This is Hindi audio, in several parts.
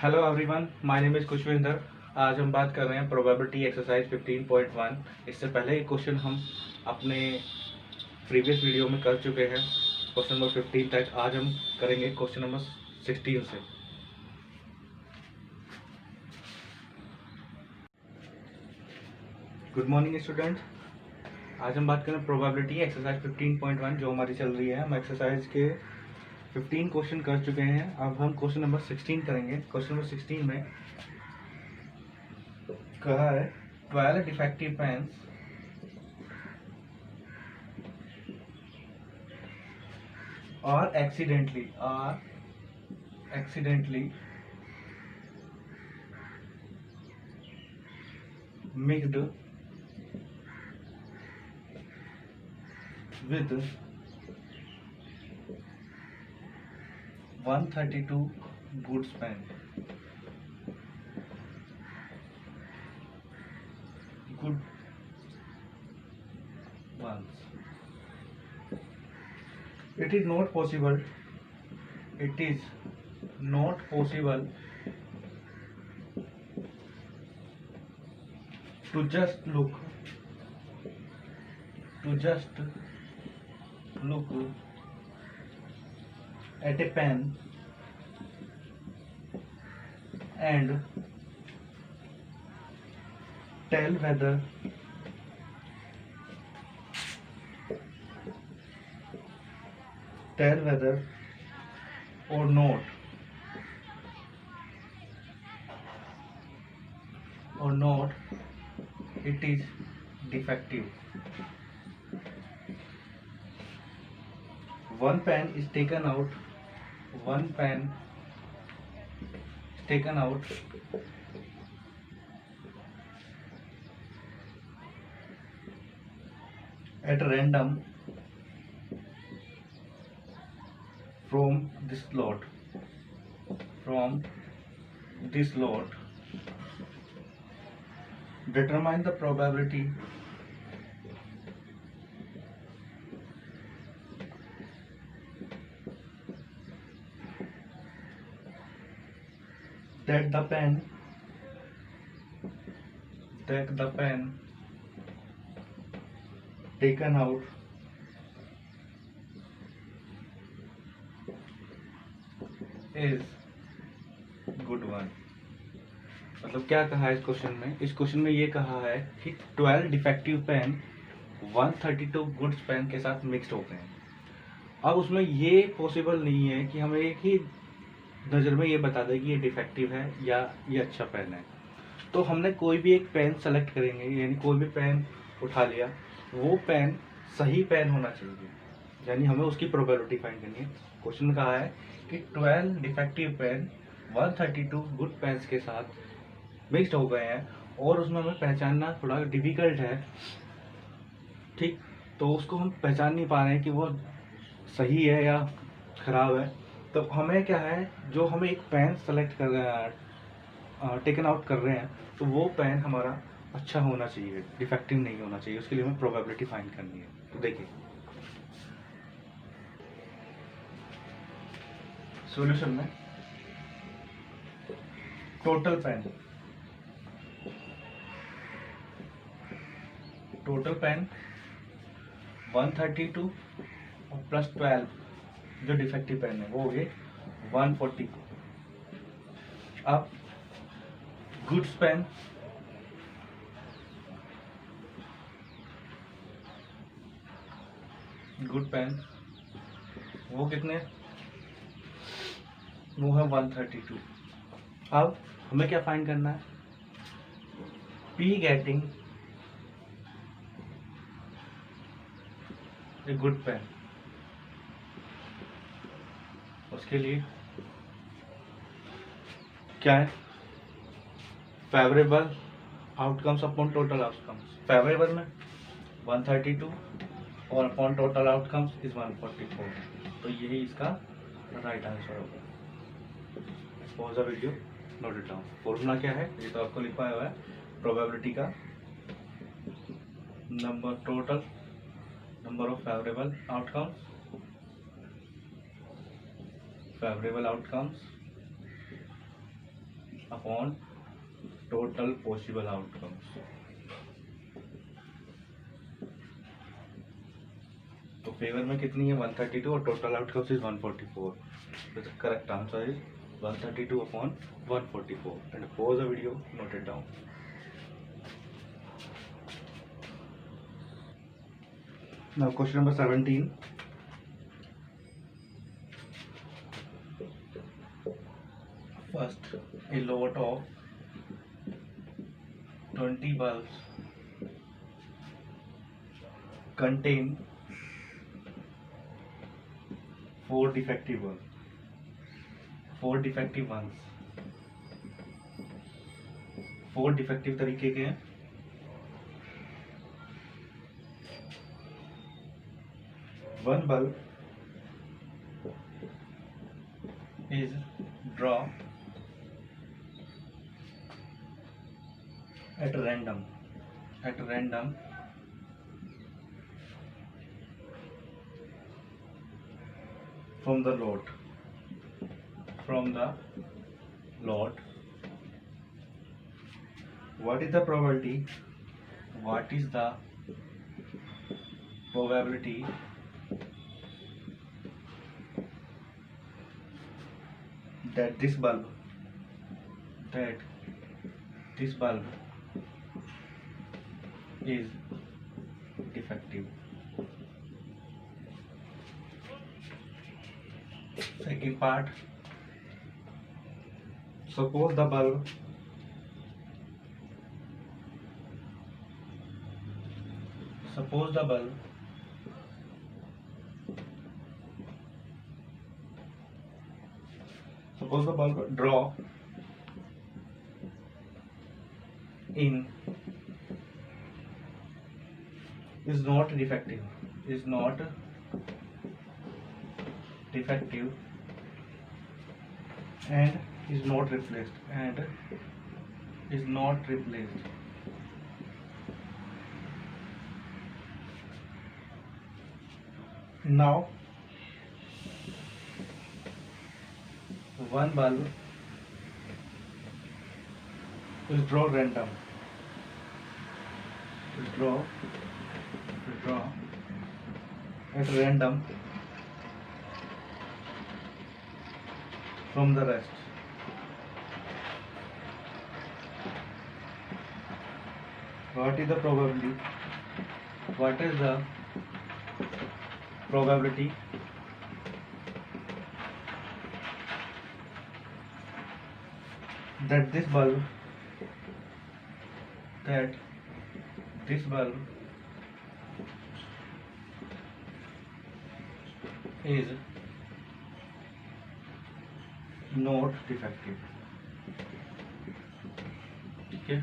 Hello everyone, my name is Khushwinder. आज हम बात कर रहे हैं प्रोबेबिलिटी एक्सरसाइज 15.1। इससे पहले एक क्वेश्चन हम अपने प्रीवियस वीडियो में कर चुके हैं, क्वेश्चन नंबर 15 तक। आज हम करेंगे क्वेश्चन नंबर 16 से। Good morning student. आज हम बात करें प्रोबेबिलिटी एक्सरसाइज 15.1 जो हमारी चल रही है। हम एक्सरसाइज के 15 क्वेश्चन कर चुके हैं। अब हम क्वेश्चन नंबर 16 करेंगे। क्वेश्चन नंबर 16 में कहा है 12 defective pens are accidentally mixed with 132 goods pen. Good ones. It is not possible to just look at a pen and tell whether or not it is defective. One pen is taken out at random from this lot. Determine the probability that the pen taken out is good one. मतलब क्या कहा है इस क्वेश्चन में? इस क्वेश्चन में ये कहा है कि 12 डिफेक्टिव पेन 132 गुड्स पेन के साथ मिक्स्ड हो गए हैं। अब उसमें ये पॉसिबल नहीं है कि हमें एक ही नज़र में ये बता दें कि ये डिफेक्टिव है या ये अच्छा पेन है। तो हमने कोई भी एक पेन सेलेक्ट करेंगे, यानी कोई भी पेन उठा लिया, वो पेन सही पेन होना चाहिए, यानी हमें उसकी प्रोबेबिलिटी फाइंड करनी है। क्वेश्चन में कहा है कि 12 डिफेक्टिव पेन 132 गुड पेन्स के साथ मिक्स्ड हो गए हैं और उसमें हमें पहचानना थोड़ा डिफिकल्ट है। ठीक, तो उसको हम पहचान नहीं पा रहे हैं कि वो सही है या ख़राब है। तो हमें क्या है, जो हमें एक पेन सेलेक्ट कर रहे हैं, टेकन आउट कर रहे हैं, तो वो पेन हमारा अच्छा होना चाहिए, डिफेक्टिव नहीं होना चाहिए। उसके लिए हमें प्रोबेबिलिटी फाइंड करनी है। तो देखिए सॉल्यूशन में टोटल पेन 132 और प्लस 12 जो डिफेक्टिव पेन है वो हो गए 140। अब गुड्स पेन गुड पेन वो कितने, वो है 132। अब हमें क्या फाइंड करना है? P getting a good pen. उसके लिए क्या है? Favourable outcomes upon total outcomes. Favourable में 132 और अपॉन टोटल आउटकम्स इज 144। तो यही इसका राइट आंसर होगा। Pause the video, note it down. Formula क्या है ये तो आपको लिखा हुआ है। प्रोबेबिलिटी का total number of favourable outcomes upon total possible outcomes. तो फेवर में कितनी है 132 और टोटल आउटकम्स इज 144। तो the correct answer is 132 upon 144 and pause the video, note it down. Now question number 17. First, a lot of 20 bulbs contain 4 defective bulbs. 4 defective ones. 4 defective तरीके के हैं। One bulb is drawn at random from the lot. What is the probability that this bulb is defective? Second part, suppose the bulb draw in is not defective and is not replaced now one bulb is draw random at random from the rest. What is the probability that this bulb is not defective? ठीक है,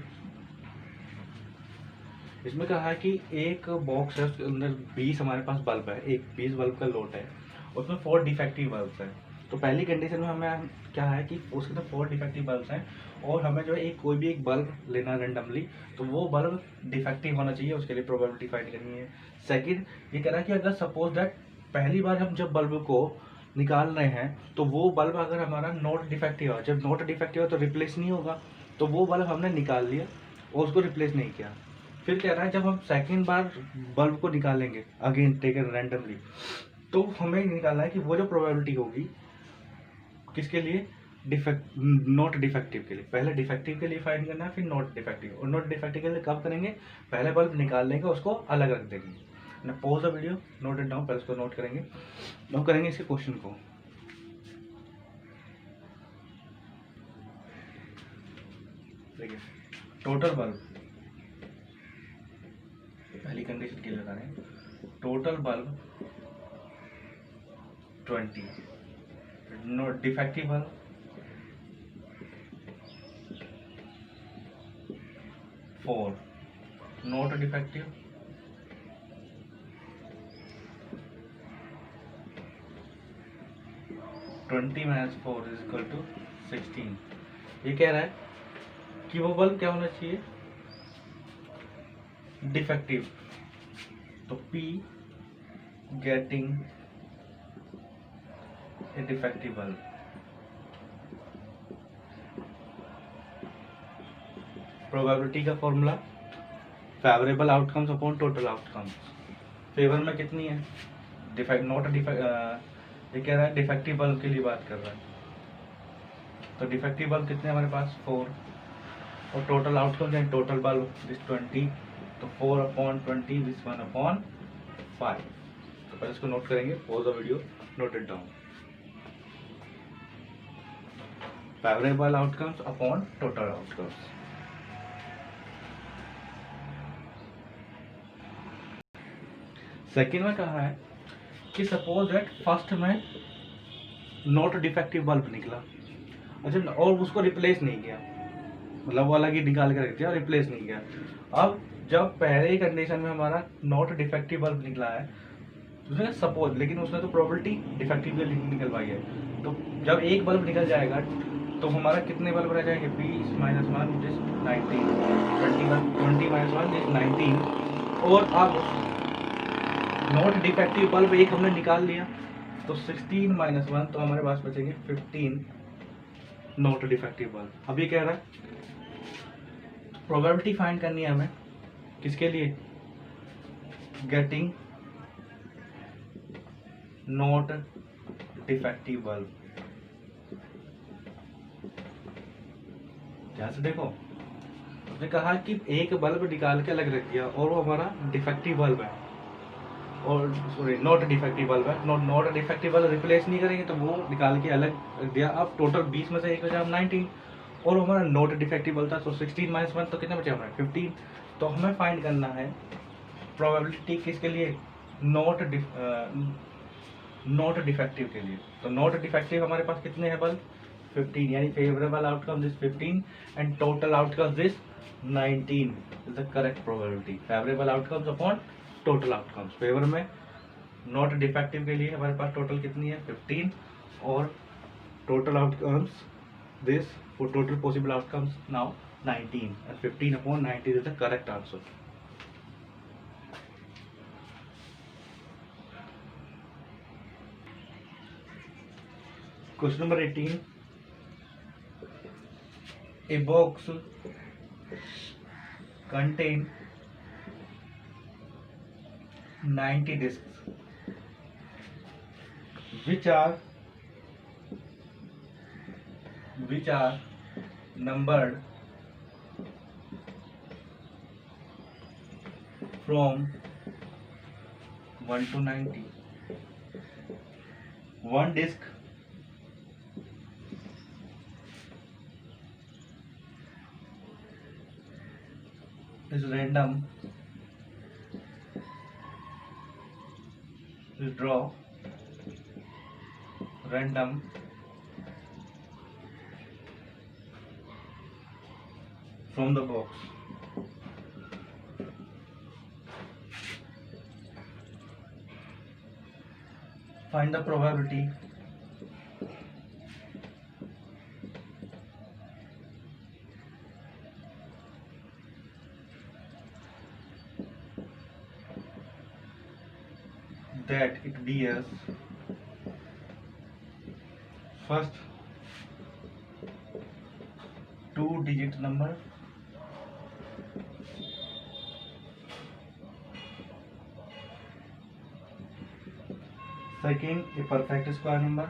इसमें कहा है कि एक बॉक्स है, उसके अंदर 20 हमारे पास बल्ब है, एक 20 बल्ब का लोट है, उसमें 4 डिफेक्टिव बल्ब है। तो पहली कंडीशन में हमें क्या है कि उसके अंदर 4 डिफेक्टिव बल्ब हैं और हमें जो है कोई भी एक बल्ब लेना रेंडमली, तो वो बल्ब डिफेक्टिव होना चाहिए, उसके लिए प्रोबेबिलिटी फाइंड करनी है। सेकंड, ये कह रहा है कि अगर सपोज दैट पहली बार हम जब बल्ब को निकाल रहे हैं तो वो बल्ब अगर हमारा नॉट डिफेक्टिव है, जब नॉट डिफेक्टिव है तो रिप्लेस नहीं होगा, तो वो बल्ब हमने निकाल लिया और उसको रिप्लेस नहीं किया। फिर कह रहा है जब हम सेकेंड बार बल्ब को निकालेंगे अगेन टेकन रैंडमली, तो हमें निकालना है कि वो जो प्रोबेबिलिटी होगी किसके लिए, नॉट डिफेक्टिव के लिए। पहले डिफेक्टिव के लिए फाइंड करना है, फिर नॉट डिफेक्टिव, और नॉट डिफेक्टिव के लिए कब करेंगे, पहले बल्ब निकाल लेंगे उसको अलग रख देंगे ना। Pause the video, note it down, पहले उसको नोट करेंगे, नोट करेंगे इसके क्वेश्चन को। देखिए टोटल बल्ब, पहली कंडीशन के लिए बता रहे हैं, total bulb 20, not defective bulb 4, not defective 20 minus 4 is equal to 16। ये कह रहा है कि वो बल्ब क्या होना चाहिए, डिफेक्टिव। तो P getting a defective bulb, probability का formula favourable outcomes upon total outcomes. Favour में कितनी है, डिफेक्ट नॉट डिफेक्ट, ये कह रहा है डिफेक्टिव बल्ब के लिए बात कर रहा है, तो डिफेक्टिव बल्ब कितने हमारे पास 4, और टोटल आउटकम यानी टोटल बल्ब दिस 20, तो 4/20 दिस 1/5। तो पहले इसको नोट करेंगे, pause the video, note it down. Favourable outcomes upon total outcomes. Second में कहा है कि सपोज दैट फर्स्ट में नॉट डिफेक्टिव बल्ब निकला, अच्छा, और उसको रिप्लेस नहीं किया, मतलब वो अलग ही निकाल कर रख दिया, रिप्लेस नहीं किया। अब जब पहले ही कंडीशन में हमारा नॉट डिफेक्टिव बल्ब निकला है, उसने सपोज, लेकिन उसने तो प्रोबेबिलिटी डिफेक्टिव के निकलवाई है, तो जब एक बल्ब निकल जाएगा तो हमारा कितने बल्ब रह जाएंगे, 20 - 1 जिस 19, 20 - 1 जिस 19, और अब नॉट डिफेक्टिव बल्ब एक हमने निकाल लिया, तो 16 - 1, तो हमारे पास बचेंगे 15 नॉट डिफेक्टिव बल्ब। अब ये कह रहा है प्रोबेबिलिटी फाइंड करनी है हमें, किसके लिए, गेटिंग नॉट डिफेक्टिव बल्ब। ध्यान से देखो, उसने कहा कि एक बल्ब निकाल के अलग रख दिया और वो हमारा डिफेक्टिव बल्ब है, और सॉरी नॉट डिफेक्टिव बल्ब है, नॉट डिफेक्टिव बल्ब रिप्लेस नहीं करेंगे तो वो निकाल के अलग रख दिया। अब टोटल 20 में से एक बचा 19, और हमारा नॉट डिफेक्टिव बल्ब था, तो 16 - 1, तो कितना बचा हमारा 15। तो हमें फाइंड करना है प्रोबेबिलिटी किसके लिए, नॉट डिफेक्टिव के लिए। तो नॉट डिफेक्टिव हमारे पास कितने हैं बल्ब, 15, यानी favourable outcome this 15 and total outcome this 19 is the correct probability. Favourable outcomes upon total outcomes. Favour में नॉट डिफेक्टिव के लिए हमारे पास टोटल कितनी है 15, और total outcomes this for total possible outcomes now 19, and 15/19 is the correct answer. Question number 18. A box contain 90 discs which are numbered from 1 to 90. One disc is random, is draw random from the box. Find the probability that it bears first 2-digit number, second a perfect square number,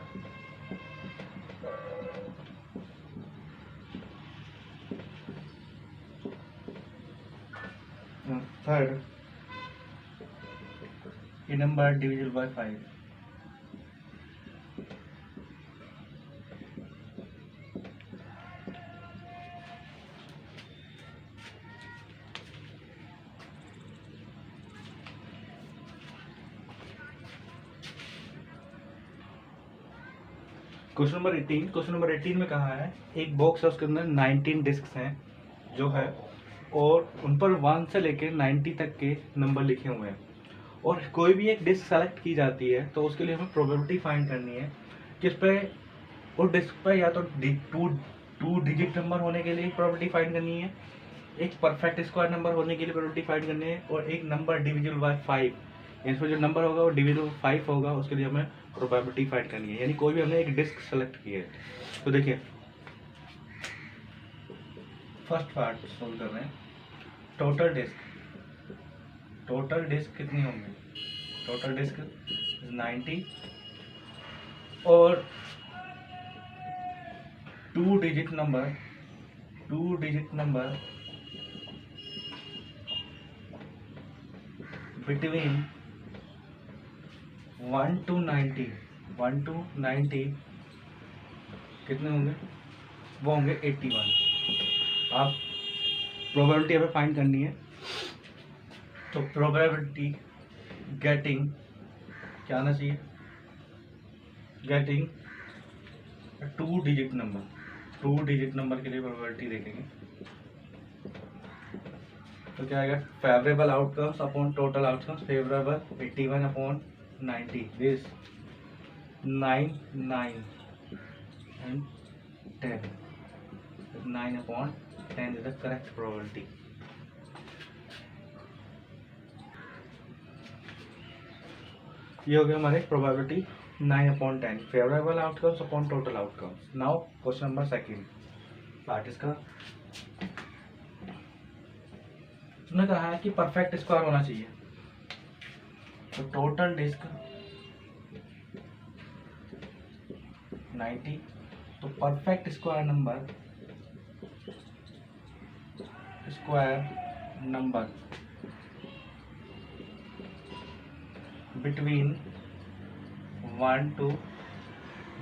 third a number divisible by 5. Question number 18 में कहा है एक बॉक्स है, उसके अंदर 19 डिस्क्स हैं जो है, और उन पर 1 से लेकर 90 तक के नंबर लिखे हुए हैं, और कोई भी एक डिस्क सेलेक्ट की जाती है तो उसके लिए हमें प्रोबेबिलिटी फाइंड करनी है किस पे, उस डिस्क पे या तो 2 डिजिट नंबर होने के लिए प्रोबेबिलिटी फाइंड करनी है, एक परफेक्ट स्क्वायर नंबर होने के लिए प्रोबेबिलिटी फाइंड करनी है, और एक नंबर डिविजिबल बाय 5, इसमें जो नंबर होगा वो डिविजिबल 5 होगा, उसके लिए हमें प्रोबेबिलिटी फाइंड करनी है। यानी कोई भी हमने एक डिस्क सेलेक्ट की है, तो देखिए फर्स्ट पार्ट सोल्व कर रहे हैं। टोटल डिस्क कितनी होंगी? टोटल डिस्क 90 और 2 डिजिट नंबर बिटवीन 1 to 90 कितने होंगे? वो होंगे 81। आप प्रोबेबिलिटी हमें फाइंड करनी है, तो प्रोबेबिलिटी गेटिंग क्या आना चाहिए? गेटिंग 2 डिजिट नंबर के लिए प्रोबेबिलिटी देखेंगे तो क्या आएगा? Favourable outcomes upon total outcomes, favourable 81 upon 90, this 9 and 10, 9 upon 10 is the correct probability. ये हो गया हमारे probability 9 upon 10, favourable outcomes upon total outcomes. Now question number second part इसका, उसने कहा है कि परफेक्ट स्क्वायर होना चाहिए। तो टोटल डिस्क 90, तो perfect square number between 1 to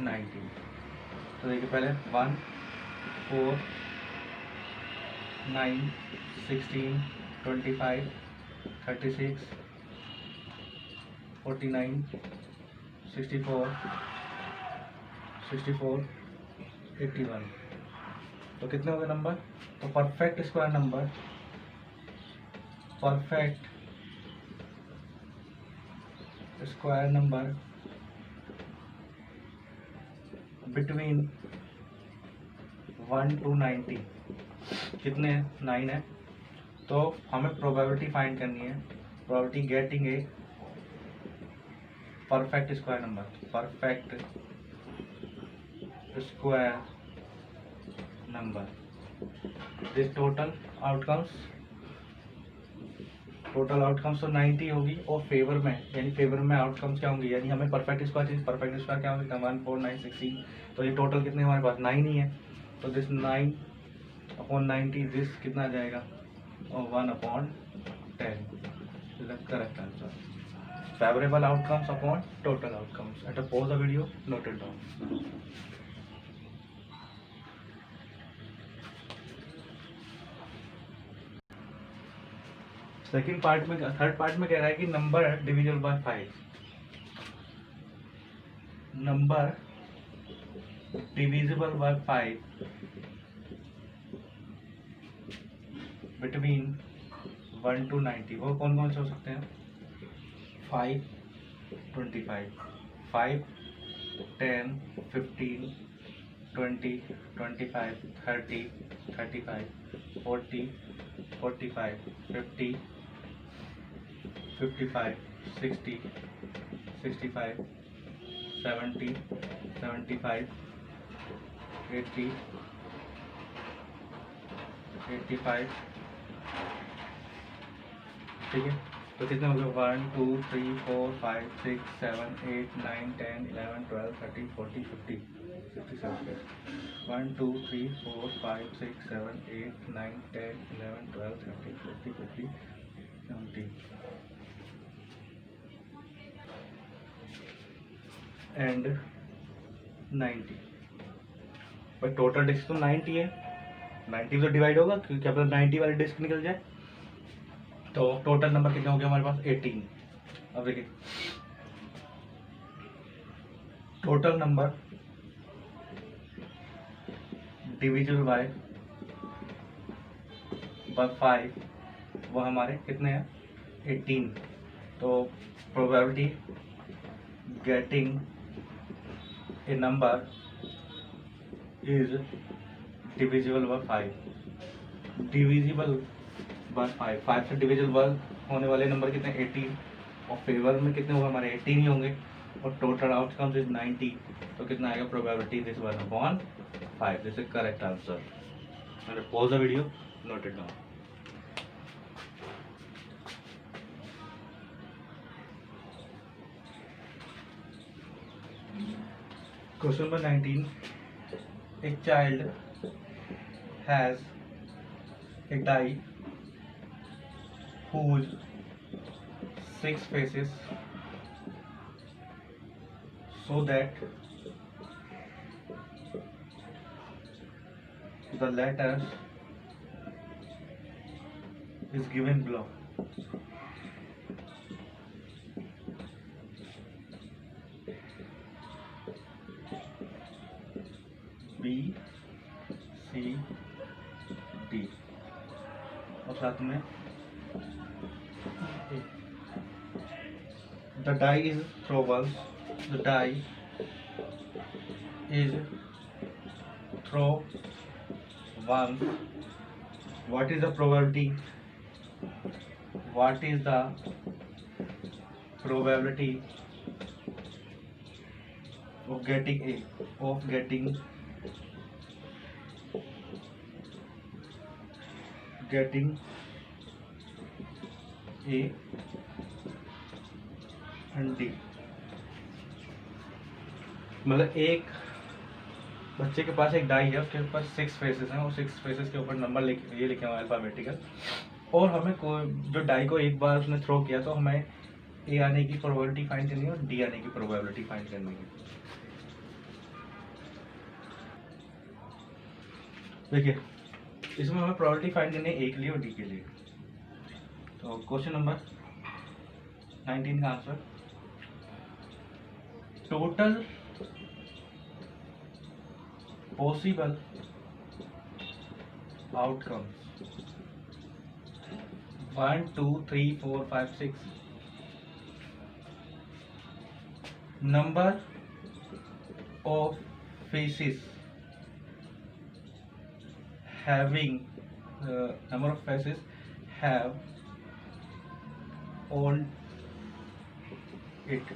90। तो देखिए पहले 1, 4, 9, 16, 25, 36, 49, 64, 81। तो कितने हो गए नंबर? तो perfect square number between 1 to 90 कितने हैं? 9 है। तो हमें प्रोबेबिलिटी फाइंड करनी है, probability getting a perfect square number, this total outcomes तो 90 होगी और फेवर में आउटकम्स क्या होंगे? यानी हमें परफेक्ट स्क्वायर क्या होंगे? 1, 4, 9, 16। तो ये टोटल कितने हमारे पास? 9 ही है। तो दिस 9 अपॉन 90, दिस कितना आ जाएगा? और 1 upon 10 is the correct answer. Favourable outcomes upon total outcomes. At a pause the video, note it down. Third part में कह रहा है कि number divisible by 5, number divisible by 5 between 1 to 90, वो कौन कौन से हो सकते हैं? 5, 25, 5, 10, 15, 20, 25, 30, 35, 40, 45, 50, 55, 60, 65, 70, 75, 80, 85। ठीक है, तो कितने हो गए? 1, 2, 3, 4, 5, 6, 7, 8, 9, 10, 11, 12, 13, 14, 15, 57। 1, 2, 3, 4, 5, 6, 7, 8, 9, 10, 11, 12, 13, 14, 15, 17 एंड 90। पर टोटल डिस्क तो 90 है, 90 से डिवाइड होगा क्योंकि क्या पता 90 वाली डिस्क निकल जाए। तो टोटल नंबर कितने हो गए हमारे पास? 18। अब देखिए टोटल नंबर डिविजिबल बाय 5 वो हमारे कितने हैं? 18। तो probability getting a number is divisible by 5। 5 से डिविजिबल होने वाले नंबर कितने? 18। और फेवर में कितने होंगे हमारे? 18 ही होंगे। और टोटल आउटकम्स इज 90। तो कितना आएगा probability? This 1/5। This is correct answer. Pause the video. Note it down. Question number 19. A child has a die whose 6 faces, so that the letters is given below. B, C, D और साथ में the die is throwable. The die is throw once. What is the probability? What is the probability of getting A? Of getting A and D. मतलब एक बच्चे के पास एक डाई है, उसके ऊपर 6 फेसेस हैं और 6 फेसेस के ऊपर नंबर ये लिखे हुए अल्फाबेटिकल, और हमें जो डाई को एक बार उसने थ्रो किया तो हमें ए आने की प्रोबेबिलिटी फाइंड करनी है और डी आने की प्रोबेबिलिटी फाइंड करनी है। देखिए इसमें हमें प्रोबेबिलिटी फाइंड करनी है ए के लिए और डी के लिए। तो क्वेश्चन नंबर 19 का answer, total possible outcomes 1 2 3 4 5 6, number of faces having number of faces have on it.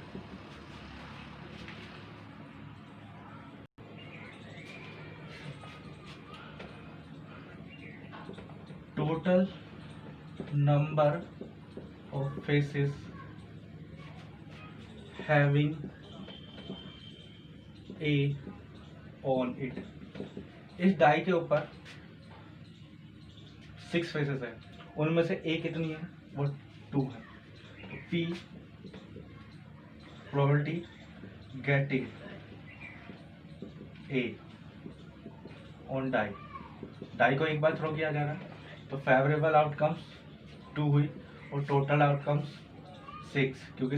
Total number of faces having A on it. इस डाई के ऊपर 6 फेसेस है, उनमें से A कितनी है? वो 2 है। तो P probability getting A on die को एक बार थ्रो किया जा रहा है, तो फेवरेबल आउटकम्स 2 हुई और टोटल आउटकम्स 6, क्योंकि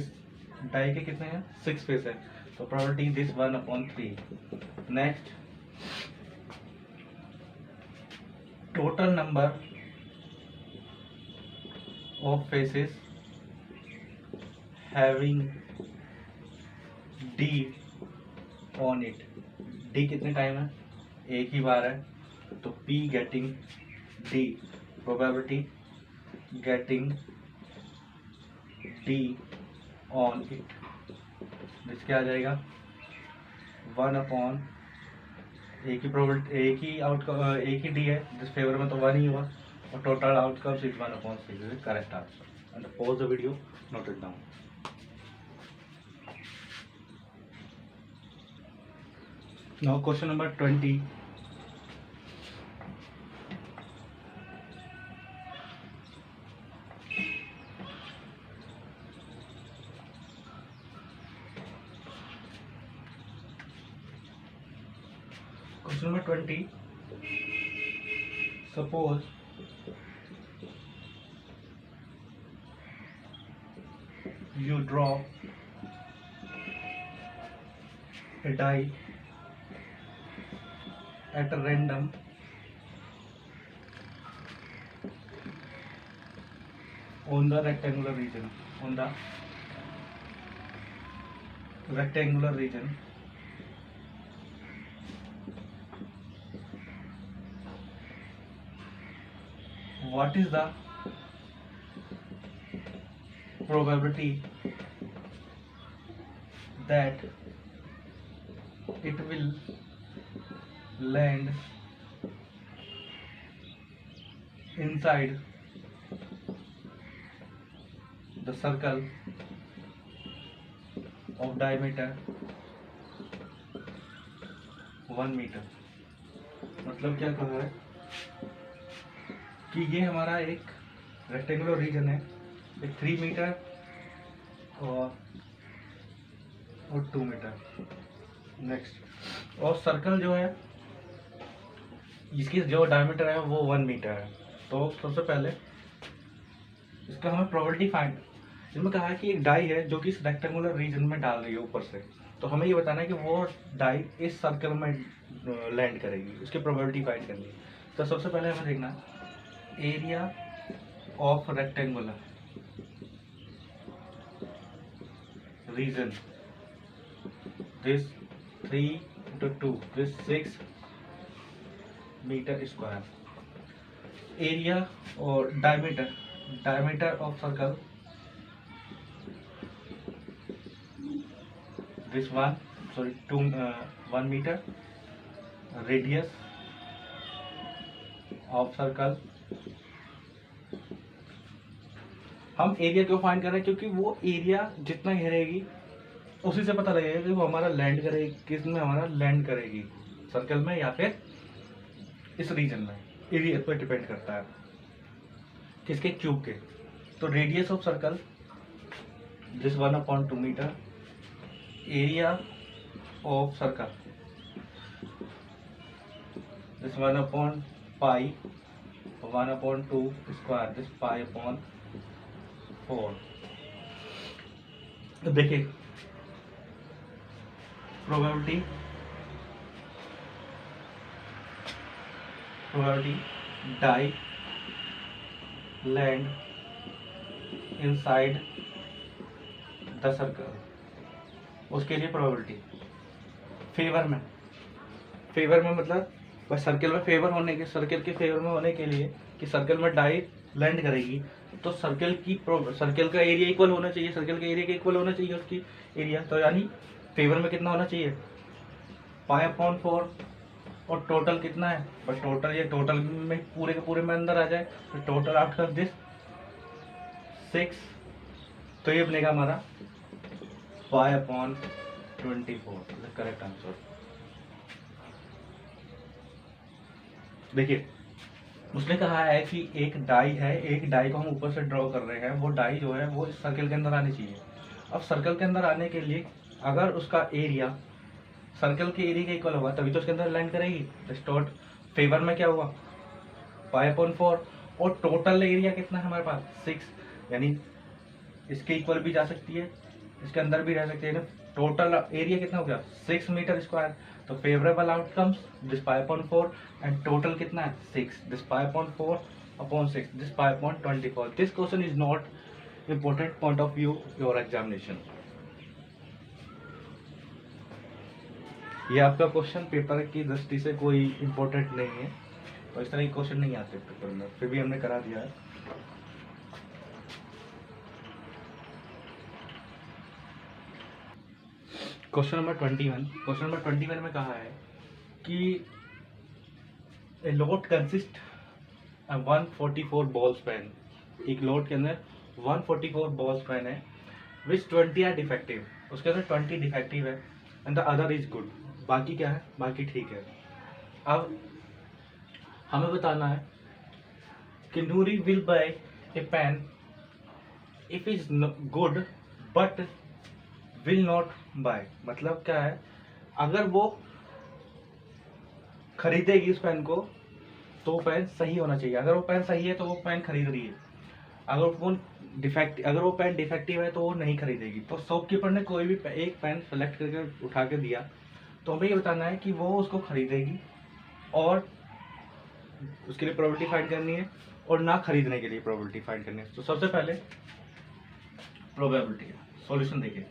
डाई के कितने हैं? 6 फेस है, तो probability this 1/3। Next, total number of faces having D on it. D कितने टाइम है? एक ही बार है, तो P getting D, probability getting D on it, जिसके आ जाएगा 1/, एक ही प्रोबेबिलिटी, एक ही D है जिस फेवर में, तो 1 ही हुआ, और total outcomes is 1/6 correct answer. And pause the video, note it down. Now question number 20। Question number 20. Suppose you draw a die at a random on the rectangular region. What is the probability that it will land inside the circle of diameter 1 metre. मतलब क्या कहा है कि ये हमारा एक रेक्टेंगुलर रीजन है, एक 3 मीटर और 2 मीटर। नेक्स्ट, और सर्कल जो है इसकी जो डायमीटर है वो 1 मीटर है। तो सबसे पहले इसका हमें प्रोबेबिलिटी फाइंड, इसमें कहा है कि एक डाई है जो कि इस रेक्टेंगुलर रीजन में डाल रही है ऊपर से, तो हमें ये बताना है कि वो डाई इस सर्कल में लैंड करेगी, उसकी प्रोबेबिलिटी फाइंड करनी है। तो सबसे पहले हमें देखना area of rectangular region, this 3 into 2, this 6 metre square. Area और diameter of circle, this 1 metre. Radius of circle, हम एरिया क्यों फाइंड कर रहे हैं, क्योंकि वो एरिया जितना घेरेगी उसी से पता लगेगा कि वो हमारा लैंड करेगी, किस में हमारा लैंड करेगी, सर्कल में या फिर इस रीजन में। एरिया पर डिपेंड करता है किसके, क्यूब के। तो radius of circle this 1/2 metre. Area of circle this 1/pi, 1/2 square, this pi/4। देखिए probability die land inside the circle, उसके लिए प्रोबेबिलिटी फेवर में मतलब बस सर्कल में फेवर होने के, सर्कल के फेवर में होने के लिए कि सर्कल में डाई लैंड करेगी, तो सर्कल का एरिया इक्वल होना चाहिए, सर्कल के एरिया के इक्वल होना चाहिए उसकी एरिया। तो यानी फेवर में कितना होना चाहिए, pi/4। और टोटल कितना है, बस टोटल में पूरे के पूरे में अंदर आ जाए, तो टोटल आफ्टर दिस 6, तो ये बनेगा हमारा pi/24, करेक्ट आंसर। देखिए उसने कहा है कि एक डाई है, एक डाई को हम ऊपर से ड्रॉ कर रहे हैं, वो डाई जो है वो इस सर्कल के अंदर आनी चाहिए। अब सर्कल के अंदर आने के लिए अगर उसका एरिया सर्कल के एरिया के इक्वल होगा तभी तो उसके अंदर लैंड करेगी। स्टॉट फेवर में क्या हुआ, pi/4, और टोटल एरिया कितना है हमारे पास 6, यानी इसके इक्वल भी जा सकती है, इसके अंदर भी रह सकती है। टोटल एरिया कितना हो गया 6 मीटर स्क्वायर। तो favourable outcomes this pi/4 and total कितना है 6, this pi/4/6, this pi/24। This question is not important point of view your examination. ये आपका क्वेश्चन पेपर की दृष्टि से कोई इम्पोर्टेंट नहीं है, तो इस तरह के क्वेश्चन नहीं आते पेपर में, फिर भी हमने करा दिया है। क्वेश्चन नंबर 21 में कहा है कि a load consist 144 ball span, एक लोड के अंदर 144 बॉल स्पैन है, विच 20 आर डिफेक्टिव, उसके अंदर 20 डिफेक्टिव है and the other is good, बाकी क्या है, बाकी ठीक है। अब हमें बताना है कि Noori will buy a pen if is good but will not buy, मतलब क्या है, अगर वो खरीदेगी उस पेन को तो पेन सही होना चाहिए, अगर वो पेन सही है तो वो पेन खरीद रही है, अगर वो पेन डिफेक्टिव है तो वो नहीं खरीदेगी। तो शॉपकीपर ने कोई भी एक पेन सेलेक्ट करके उठा के दिया, तो हमें ये बताना है कि वो उसको खरीदेगी और उसके लिए प्रोबेबिलिटी फाइंड करनी है, और ना खरीदने के लिए प्रोबेबिलिटी फाइंड करनी है। तो सबसे पहले प्रोबेबिलिटी सॉल्यूशन देखिए,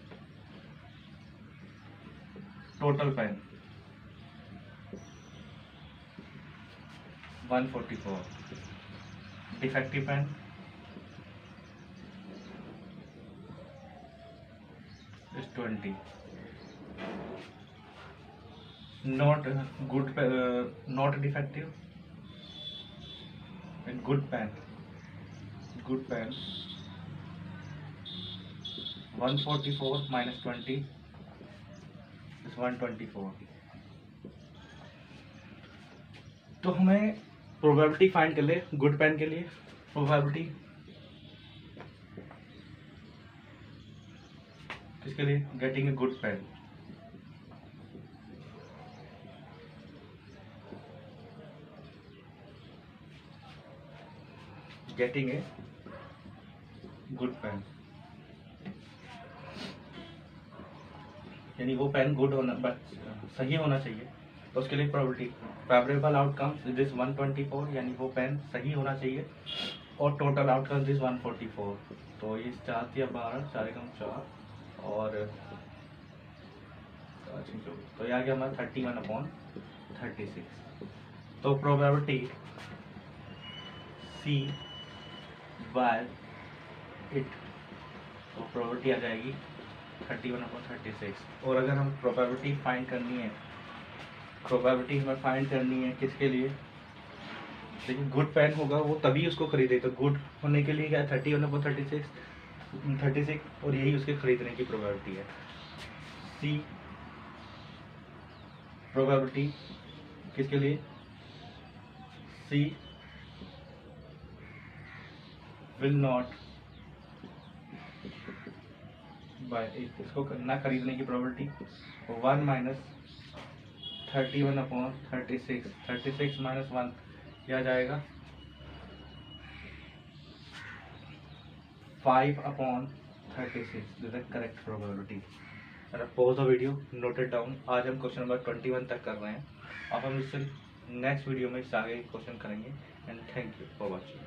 total pen 144, defective pen is 20, not good, not defective in good pen 144 minus 20 is 124. तो हमें प्रोबेबिलिटी फाइंड कर ले गुड पेन के लिए. प्रोबेबिलिटी किसके लिए? Getting a good pen. Getting a good pen यानी वो पेन गुड होना बट सही होना चाहिए. तो उसके लिए प्रोबेबिलिटी फेवरेबल आउटकम्स दिस 124 यानी वो पेन सही होना चाहिए और टोटल आउटकम दिस 144. तो ये 4 या 12 4 कम 4 और तो ये आ गया हमारा 31/36. तो प्रोबेबिलिटी सी बाय इट तो प्रोबेबिलिटी आ जाएगी 31/36. और अगर हम प्रोबेबिलिटी फाइंड करनी है हमें फाइंड करनी है किसके लिए? देखिए गुड पेन होगा वो तभी उसको खरीदे. तो गुड होने के लिए क्या 31/36 और यही उसके खरीदने की प्रोबेबिलिटी है. सी प्रोबेबिलिटी किसके लिए? सी विल नॉट बाय इट इसको ना खरीदने की प्रोबेबिलिटी 1 माइनस 31/36 36 माइनस 1 क्या जाएगा 5/36. This is correct probability. Pause the video, note it down. आज हम क्वेश्चन नंबर 21 तक कर रहे हैं. अब हम इससे नेक्स्ट वीडियो में इससे आगे क्वेश्चन करेंगे. And thank you for watching.